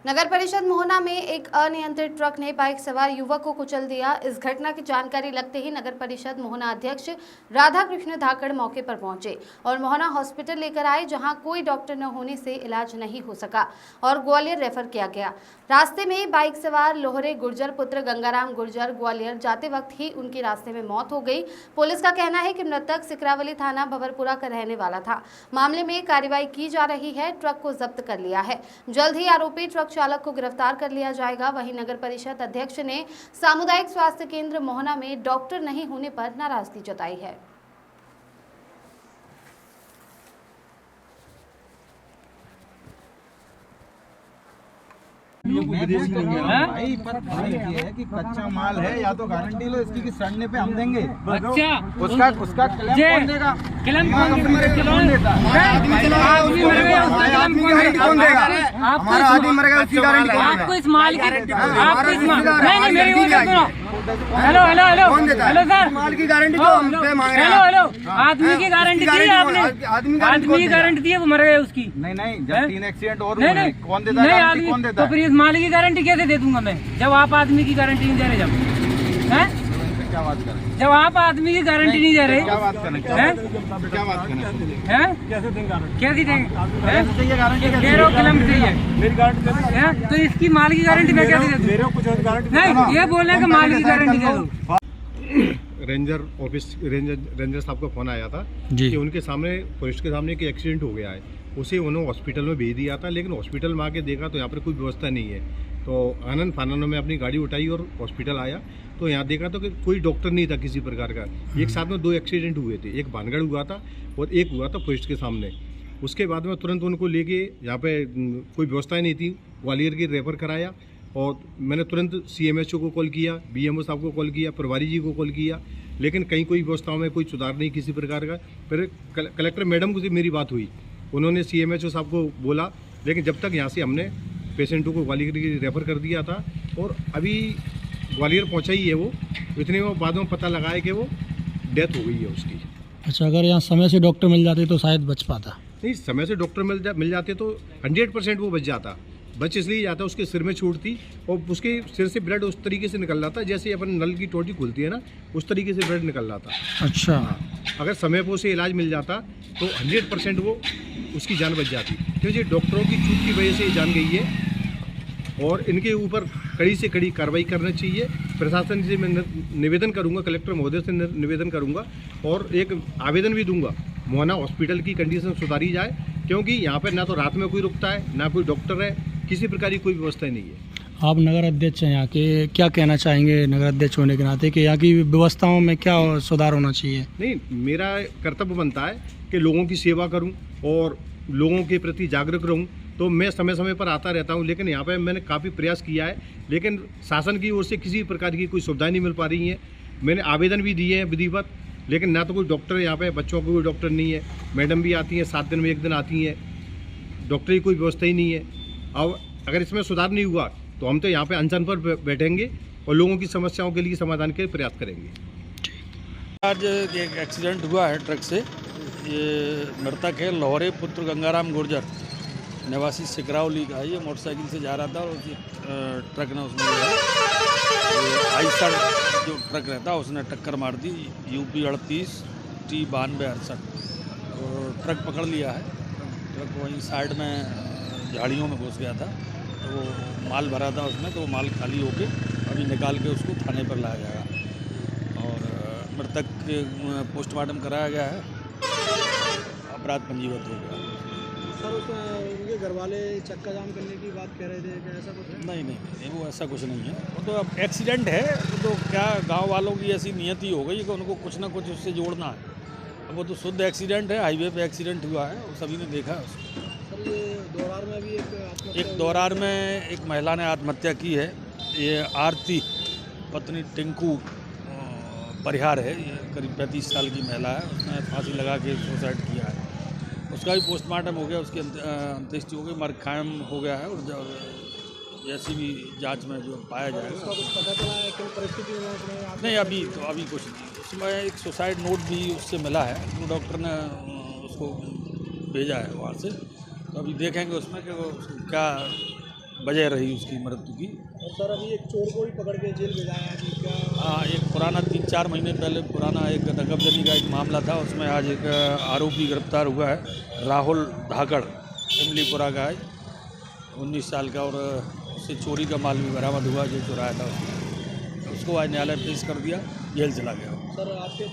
नगर परिषद मोहना में एक अनियंत्रित ट्रक ने बाइक सवार युवक को कुचल दिया। इस घटना की जानकारी लगते ही नगर परिषद मोहना अध्यक्ष राधा कृष्ण धाकड़ मौके पर पहुंचे और मोहना हॉस्पिटल लेकर आए, जहां कोई डॉक्टर न होने से इलाज नहीं हो सका और ग्वालियर रेफर किया गया। रास्ते में बाइक सवार लोहरे गुर्जर पुत्र गंगाराम गुर्जर ग्वालियर जाते वक्त ही उनकी रास्ते में मौत हो गई। पुलिस का कहना है कि मृतक सिकरावली थाना भवरपुरा का रहने वाला था। मामले में कार्रवाई की जा रही है। ट्रक को जब्त कर लिया है। जल्द ही आरोपी ट्रक चालक को गिरफ्तार कर लिया जाएगा। वहीं नगर परिषद अध्यक्ष ने सामुदायिक स्वास्थ्य केंद्र मोहना में डॉक्टर नहीं होने पर नाराजगी जताई है। भाई पर भाई ये है कि कच्चा माल है, या तो गारंटी लो इसकी कि सड़ने पे हम देंगे। अच्छा उसका क्लेम कौन देगा? क्लेम कौन देता? हमारा आदमी मर गया, उसकी गारंटी कौन देगा? आपको इस माल की नहीं मेरी सुनो। Hello hello hello hello sir, माल की गारंटी तो हम पे मांग रहे हैं। हेलो हेलो, आदमी की गारंटी दी है आपने? आदमी की गारंटी दी है, वो मर गए उसकी। नहीं जब 3 एक्सीडेंट और नहीं हुए, नहीं कौन देता है? गारंटी कौन देता तो फिर इस माल की गारंटी कैसे दे दूंगा मैं, जब आप आदमी की गारंटी नहीं दे रहे? क्या बात करें? जब आप आदमी की गारंटी नहीं दे रहे, क्या बात करें? क्या बात करें? कैसे देंगे? गारंटी दे रहे हो, क्लेम चाहिए मेरी गारंटी तो इसकी माल की गारंटी मैं कैसे दे दूं? कुछ गारंटी नहीं, ये बोल रहे हैं कि माल की गारंटी दे दो। रेंजर ऑफिस रेंजर साहब का फोन आया था कि उनके सामने फॉरेस्ट के सामने एक एक्सीडेंट हो गया है। उसे उन्होंने हॉस्पिटल में भेज दिया था, लेकिन हॉस्पिटल में आके देखा तो यहाँ पर कोई व्यवस्था नहीं है। तो आनंद फानंद में अपनी गाड़ी उठाई और हॉस्पिटल आया तो यहाँ देखा तो कि कोई डॉक्टर नहीं था किसी प्रकार का। एक साथ में 2 एक्सीडेंट हुए थे, एक भानगढ़ हुआ था और एक हुआ था फॉरेस्ट के सामने। उसके बाद में तुरंत उनको लेके यहाँ पे कोई व्यवस्था नहीं थी, ग्वालियर की रेफर कराया और मैंने तुरंत CMHO को कॉल किया, BMO साहब को कॉल किया, प्रभारी जी को कॉल किया, लेकिन कहीं कोई व्यवस्थाओं में कोई सुधार नहीं किसी प्रकार का। फिर कलेक्टर मैडम को मेरी बात हुई, उन्होंने CMHO साहब को बोला, लेकिन जब तक यहाँ से हमने पेशेंटों को ग्वालियर की रेफ़र कर दिया था और अभी ग्वालियर पहुँचा ही है वो, इतने में बाद में पता लगा है कि वो डेथ हो गई है उसकी। अच्छा, अगर यहाँ समय से डॉक्टर मिल जाते तो शायद बच पाता। नहीं, समय से डॉक्टर मिल जाते तो 100% वो बच जाता। बच इसलिए जाता, उसके सिर में चोट थी और उसके सिर से ब्लड उस तरीके से निकल रहा था जैसे अपन नल की टोटी खुलती है ना, उस तरीके से ब्लड निकल रहा था। अच्छा, अगर समय पर उसे इलाज मिल जाता तो 100% वो उसकी जान बच जाती। क्योंकि डॉक्टरों की चूक की वजह से ये जान गई है और इनके ऊपर कड़ी से कड़ी कार्रवाई करना चाहिए। प्रशासन से मैं निवेदन करूंगा, कलेक्टर महोदय से निवेदन करूंगा और एक आवेदन भी दूंगा, मोहना हॉस्पिटल की कंडीशन सुधारी जाए, क्योंकि यहाँ पर ना तो रात में कोई रुकता है, ना कोई डॉक्टर है, किसी प्रकार की कोई व्यवस्था नहीं है। आप नगर अध्यक्ष हैं यहाँ के, क्या कहना चाहेंगे नगर अध्यक्ष होने के नाते कि यहाँ की व्यवस्थाओं में क्या सुधार होना चाहिए? नहीं, मेरा कर्तव्य बनता है कि लोगों की सेवा करूं और लोगों के प्रति जागरूक रहूं, तो मैं समय समय पर आता रहता हूं। लेकिन यहाँ पे मैंने काफ़ी प्रयास किया है, लेकिन शासन की ओर से किसी प्रकार की कोई सुविधा नहीं मिल पा रही है। मैंने आवेदन भी दिए हैं विधिवत, लेकिन ना तो कोई डॉक्टर यहाँ पे, बच्चों को कोई डॉक्टर नहीं है। मैडम भी आती हैं 7 दिन में 1 दिन आती हैं, डॉक्टर की कोई व्यवस्था ही नहीं है। अब अगर इसमें सुधार नहीं हुआ तो हम तो यहाँ पे अनशन पर बैठेंगे और लोगों की समस्याओं के लिए समाधान के प्रयास करेंगे। आज एक एक्सीडेंट हुआ है ट्रक से। ये मृतक है लोहरे पुत्र गंगाराम गुर्जर, निवासी सिकरावली का है। ये मोटरसाइकिल से जा रहा था और ट्रक ने उसमें आइसर जो ट्रक रहता है उसने टक्कर मार दी। UP 38 T 9268 ट्रक पकड़ लिया है। ट्रक वहीं साइड में झाड़ियों में घुस गया था, तो वो माल भरा था उसमें, तो वो माल खाली होके अभी निकाल के उसको थाने पर लाया जाएगा और मृतक पोस्टमार्टम कराया गया है, अपराध पंजीबद्ध हो गया। सर, उनके घर वाले चक्का जाम करने की बात कह रहे थे, क्या ऐसा कुछ है? नहीं, वो ऐसा कुछ नहीं है। वो तो अब एक्सीडेंट है, तो क्या गांव वालों की ऐसी नियति हो गई कि उनको कुछ ना कुछ उससे जोड़ना है। अब वो तो शुद्ध एक्सीडेंट है, हाईवे पे एक्सीडेंट हुआ है, वो सभी ने देखा है उसको। सर, ये दौरार में भी एक दौरार में एक महिला ने आत्महत्या की है। ये आरती पत्नी टिंकू परिहार है, ये करीब 35 साल की महिला है। उसने फांसी लगा के सुसाइड किया है। उसका भी पोस्टमार्टम हो गया, उसकी अंत्येष्टि हो गई, मर्ग कायम हो गया है और जैसी भी जांच में जो पाया जाएगा। उसका कुछ पता चला है क्यों परिस्थिति में उसने? नहीं, अभी कुछ नहीं। उसमें एक सुसाइड नोट भी उससे मिला है, तो डॉक्टर ने उसको भेजा है वहाँ से, तो अभी देखेंगे उसमें कि वो क्या वजह रही उसकी मृत्यु की। और सर अभी एक चोर को भी पकड़ के जेल भेजाया है कि क्या? हाँ, एक पुराना 3-4 महीने पहले पुराना एक नकबजनी का एक मामला था, उसमें आज एक आरोपी गिरफ्तार हुआ है। राहुल धाकड़ इमलीपुरा का है, 19 साल का, और उससे चोरी का माल भी बरामद हुआ जो चुराया था उसको आज न्यायालय पेश कर दिया, जेल चला गया। सर आपके